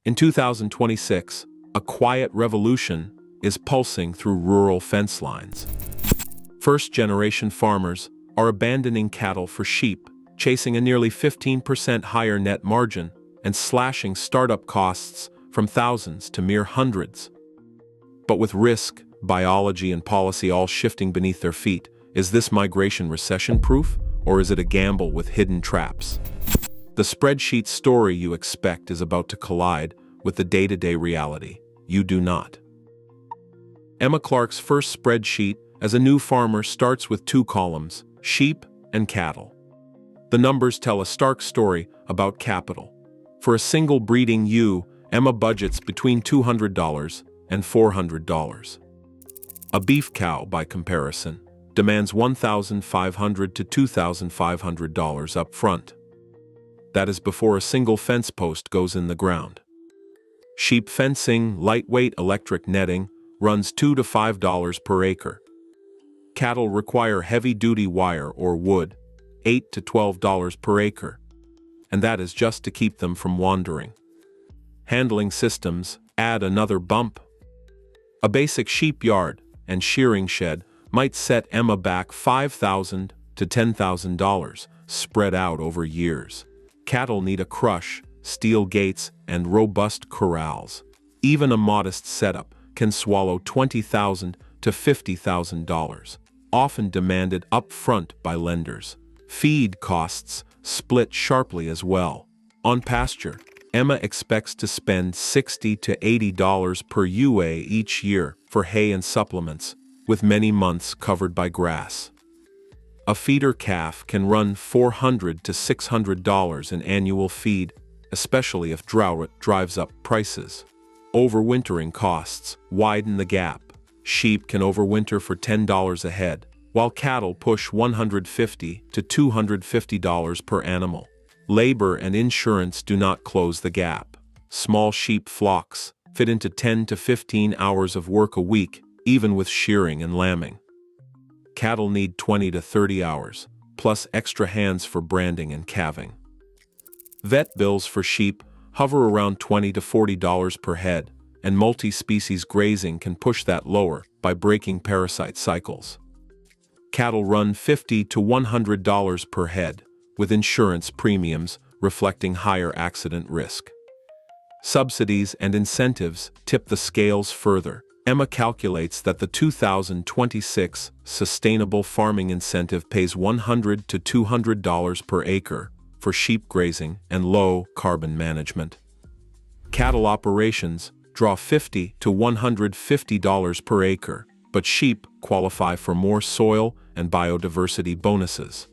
In 2026, a quiet revolution is pulsing through rural fence lines. First-generation farmers are abandoning cattle for sheep, chasing a nearly 15% higher net margin and slashing startup costs from thousands to mere hundreds. But with risk, biology, and policy all shifting beneath their feet, is this migration recession-proof, or is it a gamble with hidden traps? The spreadsheet story you expect is about to collide with the day-to-day reality. You do not. Emma Clark's first spreadsheet as a new farmer starts with 2 columns, sheep and cattle. The numbers tell a stark story about capital. For a single breeding ewe, Emma budgets between $200 and $400. A beef cow, by comparison, demands $1,500 to $2,500 up front. That is before a single fence post goes in the ground. Sheep fencing, lightweight electric netting, runs $2 to $5 per acre. Cattle require heavy-duty wire or wood, $8 to $12 per acre. And that is just to keep them from wandering. Handling systems add another bump. A basic sheep yard and shearing shed might set Emma back $5,000 to $10,000, spread out over years. Cattle need a crush, steel gates, and robust corrals. Even a modest setup can swallow $20,000 to $50,000, often demanded up front by lenders. Feed costs split sharply as well. On pasture, Emma expects to spend $60 to $80 per UA each year for hay and supplements, with many months covered by grass. A feeder calf can run $400 to $600 in annual feed, especially if drought drives up prices. Overwintering costs widen the gap. Sheep can overwinter for $10 a head, while cattle push $150 to $250 per animal. Labor and insurance do not close the gap. Small sheep flocks fit into 10 to 15 hours of work a week, even with shearing and lambing. Cattle need 20 to 30 hours, plus extra hands for branding and calving. Vet bills for sheep hover around $20 to $40 per head, and multi-species grazing can push that lower by breaking parasite cycles. Cattle run $50 to $100 per head, with insurance premiums reflecting higher accident risk. Subsidies and incentives tip the scales further. Emma calculates that the 2026 Sustainable Farming Incentive pays $100 to $200 per acre for sheep grazing and low-carbon management. Cattle operations draw $50 to $150 per acre, but sheep qualify for more soil and biodiversity bonuses.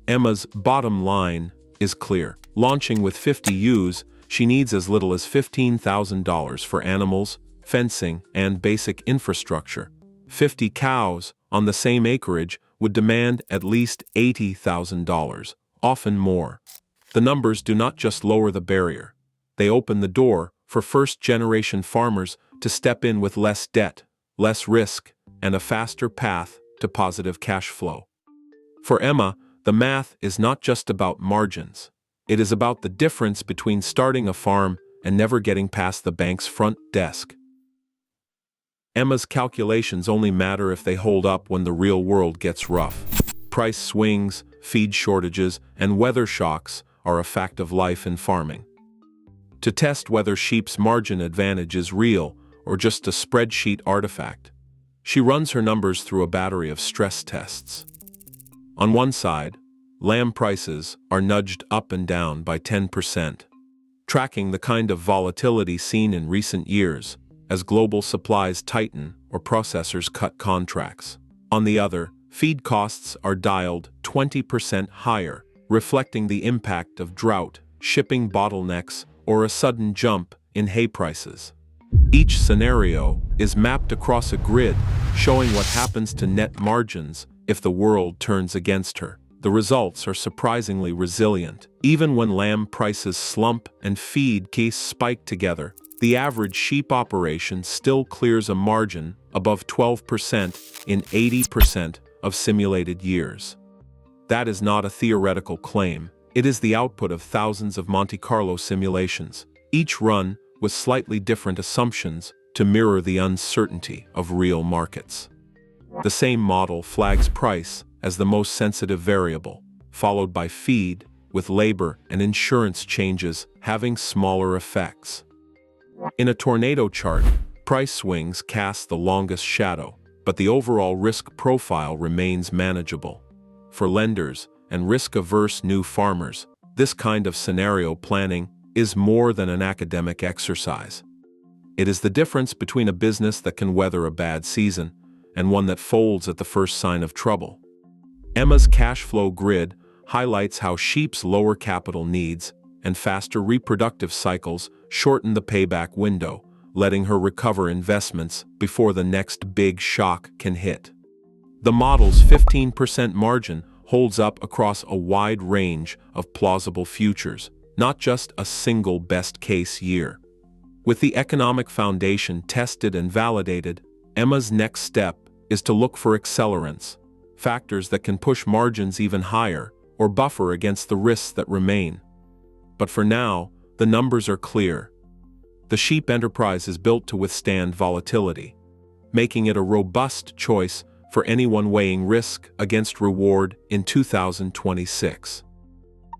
Emma's bottom line is clear. Launching with 50 ewes, she needs as little as $15,000 for animals, fencing, and basic infrastructure. 50 cows on the same acreage would demand at least $80,000, often more. The numbers do not just lower the barrier. They open the door for first-generation farmers to step in with less debt, less risk, and a faster path to positive cash flow. For Emma, the math is not just about margins. It is about the difference between starting a farm and never getting past the bank's front desk. Emma's calculations only matter if they hold up when the real world gets rough. Price swings, feed shortages, and weather shocks are a fact of life in farming. To test whether sheep's margin advantage is real or just a spreadsheet artifact, she runs her numbers through a battery of stress tests. On one side, lamb prices are nudged up and down by 10%, tracking the kind of volatility seen in recent years as global supplies tighten or processors cut contracts. On the other, feed costs are dialed 20% higher, reflecting the impact of drought, shipping bottlenecks, or a sudden jump in hay prices. Each scenario is mapped across a grid, showing what happens to net margins if the world turns against her. The results are surprisingly resilient. Even when lamb prices slump and feed costs spike together, the average sheep operation still clears a margin above 12% in 80% of simulated years. That is not a theoretical claim. It is the output of thousands of Monte Carlo simulations, each run with slightly different assumptions to mirror the uncertainty of real markets. The same model flags price as the most sensitive variable, followed by feed, with labor and insurance changes having smaller effects. In a tornado chart, price swings cast the longest shadow, but the overall risk profile remains manageable. For lenders and risk-averse new farmers, this kind of scenario planning is more than an academic exercise. It is the difference between a business that can weather a bad season and one that folds at the first sign of trouble. Emma's cash flow grid highlights how sheep's lower capital needs and faster reproductive cycles shorten the payback window, letting her recover investments before the next big shock can hit. The model's 15% margin holds up across a wide range of plausible futures, not just a single best-case year. With the economic foundation tested and validated, Emma's next step is to look for accelerants, factors that can push margins even higher or buffer against the risks that remain. But for now, the numbers are clear. The sheep enterprise is built to withstand volatility, making it a robust choice for anyone weighing risk against reward in 2026.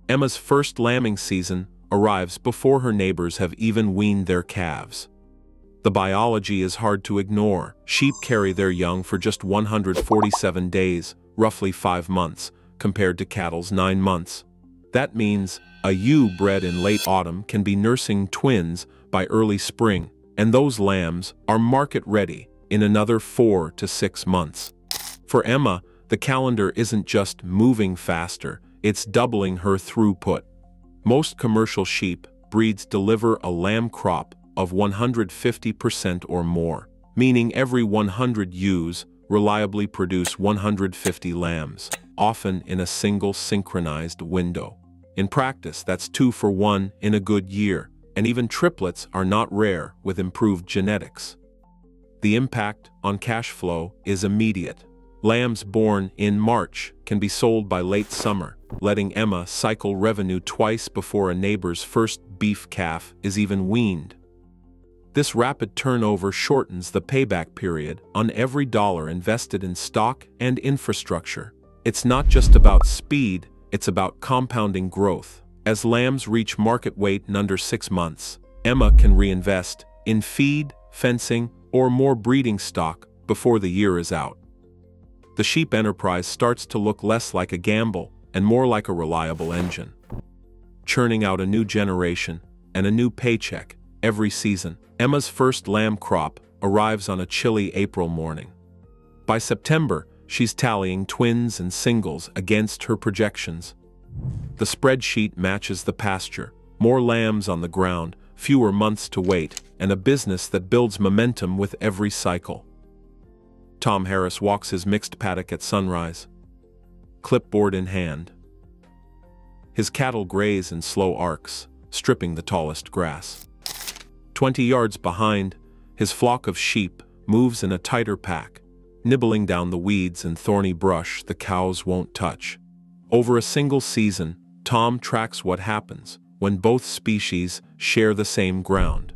Emma's first lambing season arrives before her neighbors have even weaned their calves. The biology is hard to ignore. Sheep carry their young for just 147 days, roughly 5 months, compared to cattle's 9 months. That means a ewe bred in late autumn can be nursing twins by early spring, and those lambs are market-ready in another 4 to 6 months. For Emma, the calendar isn't just moving faster, it's doubling her throughput. Most commercial sheep breeds deliver a lamb crop of 150% or more, meaning every 100 ewes reliably produce 150 lambs, often in a single synchronized window. In practice, that's 2 for 1 in a good year, and even triplets are not rare with improved genetics. The impact on cash flow is immediate. Lambs born in March can be sold by late summer, letting Emma cycle revenue twice before a neighbor's first beef calf is even weaned. This rapid turnover shortens the payback period on every dollar invested in stock and infrastructure. It's not just about speed, it's about compounding growth. As lambs reach market weight in under 6 months, Emma can reinvest in feed, fencing, or more breeding stock before the year is out. The sheep enterprise starts to look less like a gamble and more like a reliable engine, churning out a new generation and a new paycheck every season. Emma's first lamb crop arrives on a chilly April morning. By September, she's tallying twins and singles against her projections. The spreadsheet matches the pasture: more lambs on the ground, fewer months to wait, and a business that builds momentum with every cycle. Tom Harris walks his mixed paddock at sunrise, clipboard in hand. His cattle graze in slow arcs, stripping the tallest grass. 20 yards behind, his flock of sheep moves in a tighter pack, nibbling down the weeds and thorny brush the cows won't touch. Over a single season, Tom tracks what happens when both species share the same ground.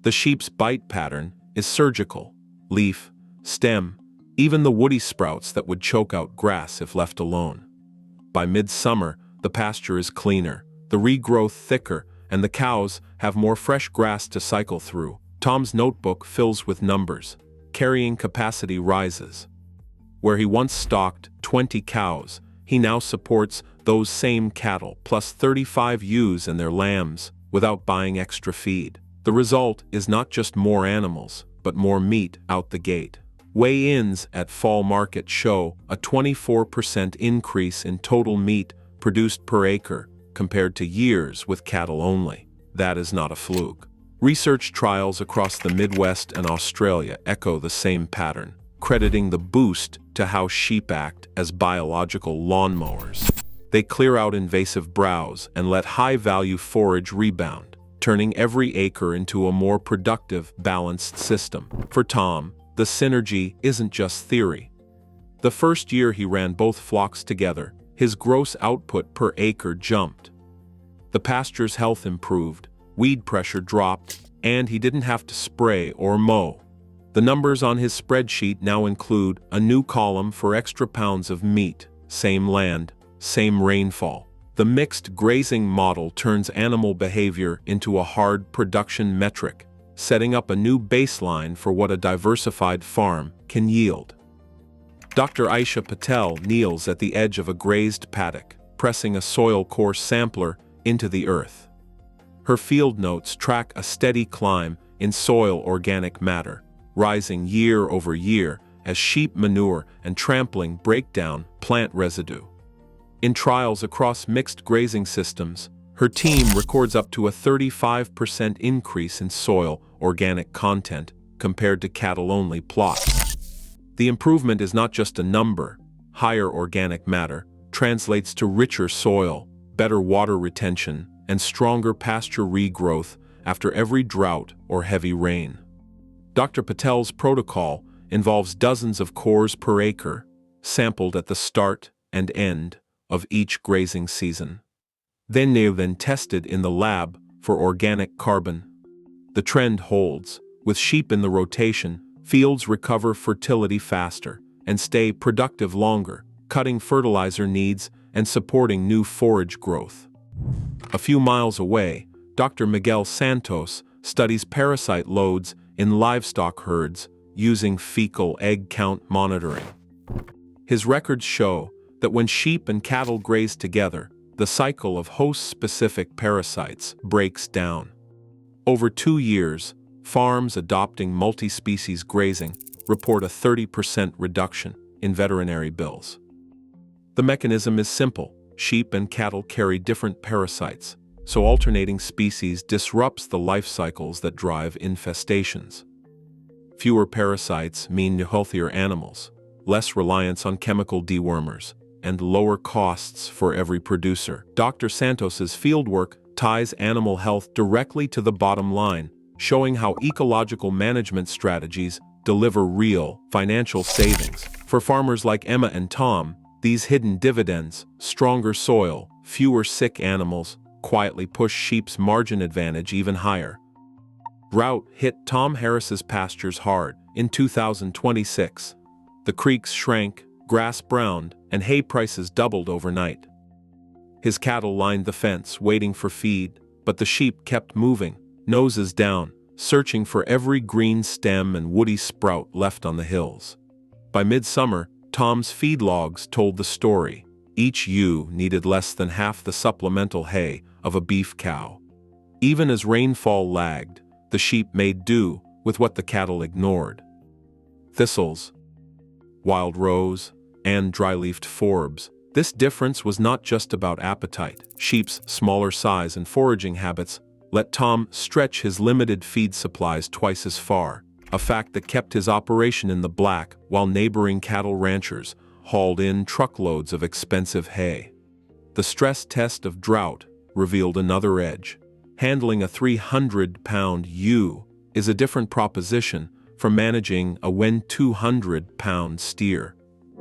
The sheep's bite pattern is surgical: leaf, stem, even the woody sprouts that would choke out grass if left alone. By midsummer, the pasture is cleaner, the regrowth thicker, and the cows have more fresh grass to cycle through. Tom's notebook fills with numbers. Carrying capacity rises. Where he once stocked 20 cows, he now supports those same cattle plus 35 ewes and their lambs without buying extra feed. The result is not just more animals, but more meat out the gate. Weigh-ins at fall market show a 24% increase in total meat produced per acre compared to years with cattle only. That is not a fluke. Research trials across the Midwest and Australia echo the same pattern, crediting the boost to how sheep act as biological lawnmowers. They clear out invasive browse and let high-value forage rebound, turning every acre into a more productive, balanced system. For Tom, the synergy isn't just theory. The first year he ran both flocks together, his gross output per acre jumped. The pasture's health improved, weed pressure dropped, and he didn't have to spray or mow. The numbers on his spreadsheet now include a new column for extra pounds of meat, same land, same rainfall. The mixed grazing model turns animal behavior into a hard production metric, setting up a new baseline for what a diversified farm can yield. Dr. Aisha Patel kneels at the edge of a grazed paddock, pressing a soil core sampler into the earth. Her field notes track a steady climb in soil organic matter, rising year over year as sheep manure and trampling break down plant residue. In trials across mixed grazing systems, her team records up to a 35% increase in soil organic content compared to cattle-only plots. The improvement is not just a number. Higher organic matter translates to richer soil, better water retention, and stronger pasture regrowth after every drought or heavy rain. Dr. Patel's protocol involves dozens of cores per acre, sampled at the start and end of each grazing season. Then they're tested in the lab for organic carbon. The trend holds. With sheep in the rotation, fields recover fertility faster and stay productive longer, cutting fertilizer needs and supporting new forage growth. A few miles away, Dr. Miguel Santos studies parasite loads in livestock herds using fecal egg count monitoring. His records show that when sheep and cattle graze together, the cycle of host-specific parasites breaks down. Over 2 years, farms adopting multi-species grazing report a 30% reduction in veterinary bills. The mechanism is simple. Sheep and cattle carry different parasites, so alternating species disrupts the life cycles that drive infestations. Fewer parasites mean healthier animals, less reliance on chemical dewormers, and lower costs for every producer. Dr. Santos's fieldwork ties animal health directly to the bottom line, showing how ecological management strategies deliver real financial savings. For farmers like Emma and Tom, these hidden dividends, stronger soil, fewer sick animals, quietly push sheep's margin advantage even higher. Drought hit Tom Harris's pastures hard in 2026. The creeks shrank, grass browned, and hay prices doubled overnight. His cattle lined the fence, waiting for feed, but the sheep kept moving, noses down, searching for every green stem and woody sprout left on the hills. By midsummer, Tom's feed logs told the story. Each ewe needed less than half the supplemental hay of a beef cow. Even as rainfall lagged, the sheep made do with what the cattle ignored. Thistles, wild rose, and dry-leafed forbs. This difference was not just about appetite. Sheep's smaller size and foraging habits let Tom stretch his limited feed supplies twice as far, a fact that kept his operation in the black while neighboring cattle ranchers hauled in truckloads of expensive hay. The stress test of Drought revealed another edge. Handling a 300-pound ewe is a different proposition from managing a 200-pound steer.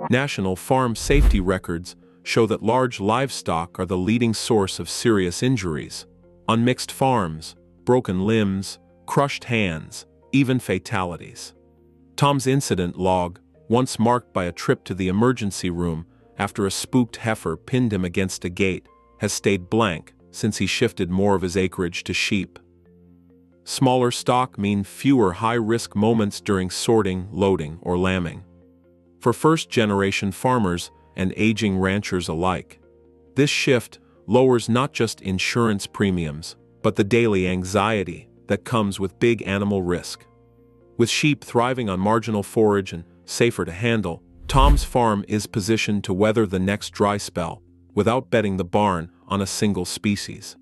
National farm safety records show that large livestock are the leading source of serious injuries. On mixed farms, broken limbs, crushed hands, even fatalities. Tom's incident log, once marked by a trip to the emergency room after a spooked heifer pinned him against a gate, has stayed blank since he shifted more of his acreage to sheep. Smaller stock mean fewer high-risk moments during sorting, loading, or lambing. For first-generation farmers and aging ranchers alike, this shift lowers not just insurance premiums, but the daily anxiety that comes with big animal risk. With sheep thriving on marginal forage and safer to handle, Tom's farm is positioned to weather the next dry spell without betting the barn on a single species.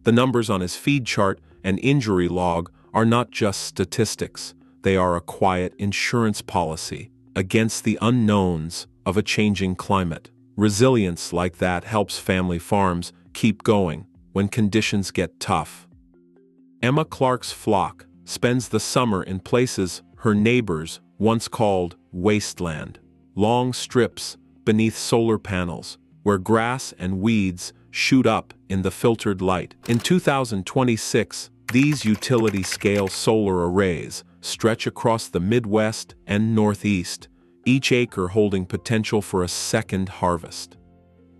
The numbers on his feed chart and injury log are not just statistics, they are a quiet insurance policy against the unknowns of a changing climate. Resilience like that helps family farms keep going when conditions get tough. Emma Clark's flock spends the summer in places her neighbors once called wasteland, long strips beneath solar panels where grass and weeds shoot up in the filtered light. In 2026, These utility-scale solar arrays stretch across the Midwest and Northeast, each acre holding potential for a second harvest.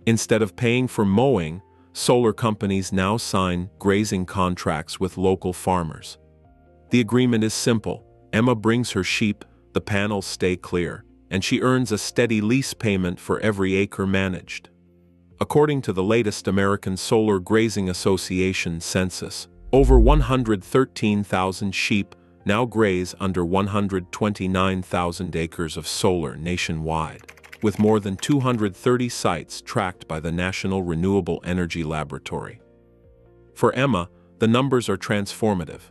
Instead of paying for mowing, solar companies now sign grazing contracts with local farmers. The agreement is simple. Emma brings her sheep, the panels stay clear, and she earns a steady lease payment for every acre managed. According to the latest American Solar Grazing Association census, over 113,000 sheep now graze under 129,000 acres of solar nationwide, with more than 230 sites tracked by the National Renewable Energy Laboratory. For Emma, the numbers are transformative.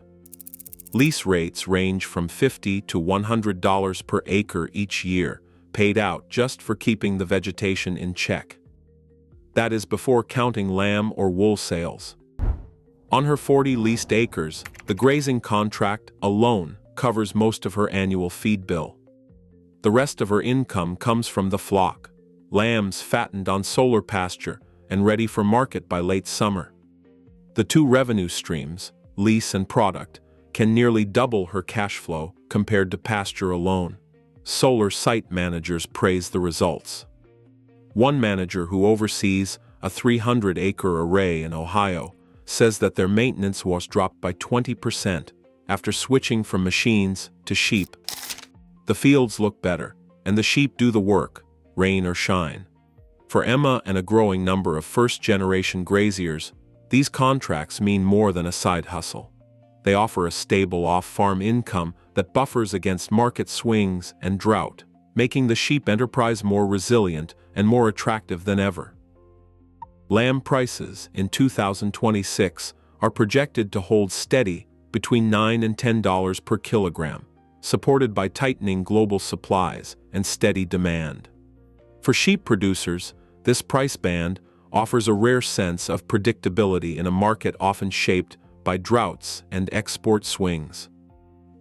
Lease rates range from $50 to $100 per acre each year, paid out just for keeping the vegetation in check. That is before counting lamb or wool sales. On her 40 leased acres, the grazing contract alone covers most of her annual feed bill. The rest of her income comes from the flock, lambs fattened on solar pasture and ready for market by late summer. The two revenue streams, lease and product, can nearly double her cash flow compared to pasture alone. Solar site managers praise the results. One manager who oversees a 300-acre array in Ohio says that their maintenance was dropped by 20% after switching from machines to sheep. The fields look better, and the sheep do the work, rain or shine. For Emma and a growing number of first-generation graziers, these contracts mean more than a side hustle. They offer a stable off-farm income that buffers against market swings and drought, making the sheep enterprise more resilient and more attractive than ever. Lamb prices in 2026 are projected to hold steady between $9 and $10 per kilogram, supported by tightening global supplies and steady demand. For sheep producers, this price band offers a rare sense of predictability in a market often shaped by droughts and export swings.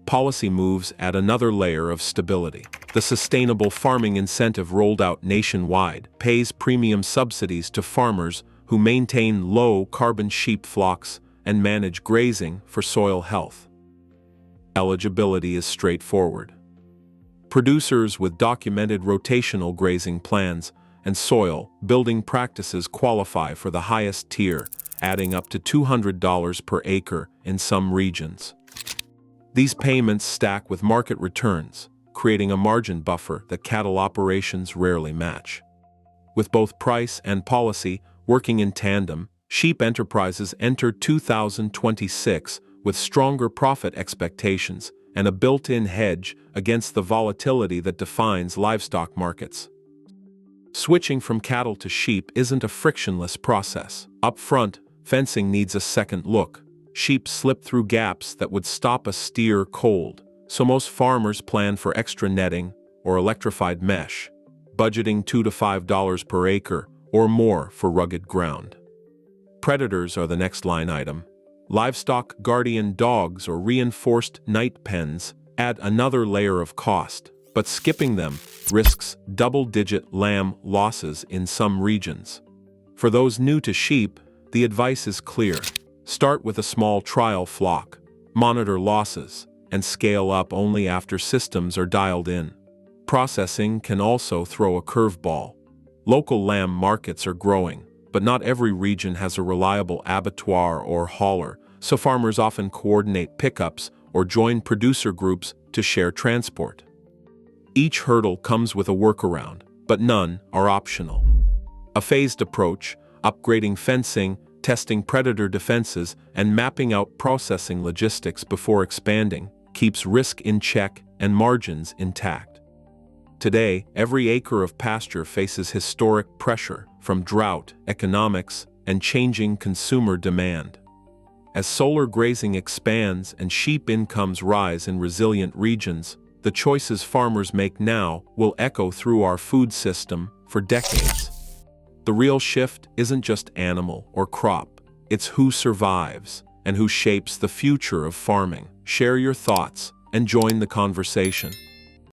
Policy moves add another layer of stability. The Sustainable Farming Incentive rolled out nationwide pays premium subsidies to farmers who maintain low-carbon sheep flocks and manage grazing for soil health. Eligibility is straightforward. Producers with documented rotational grazing plans and soil building practices qualify for the highest tier, adding up to $200 per acre in some regions. These payments stack with market returns, creating a margin buffer that cattle operations rarely match. With both price and policy working in tandem, sheep enterprises enter 2026 with stronger profit expectations and a built-in hedge against the volatility that defines livestock markets. Switching from cattle to sheep isn't a frictionless process. Up front, fencing needs a second look. Sheep slip through gaps that would stop a steer cold, so most farmers plan for extra netting or electrified mesh, budgeting $2 to $5 per acre or more for rugged ground. Predators are the next line item. Livestock guardian dogs or reinforced night pens add another layer of cost, but skipping them risks double-digit lamb losses in some regions. For those new to sheep, the advice is clear. Start with a small trial flock, monitor losses, and scale up only after systems are dialed in. Processing can also throw a curveball. Local lamb markets are growing, but not every region has a reliable abattoir or hauler, so farmers often coordinate pickups or join producer groups to share transport. Each hurdle comes with a workaround, but none are optional. A phased approach, upgrading fencing, testing predator defenses, and mapping out processing logistics before expanding, keeps risk in check and margins intact. Today, every acre of pasture faces historic pressure from drought, economics, and changing consumer demand. As solar grazing expands and sheep incomes rise in resilient regions, the choices farmers make now will echo through our food system for decades. The real shift isn't just animal or crop, it's who survives and who shapes the future of farming. Share your thoughts and join the conversation.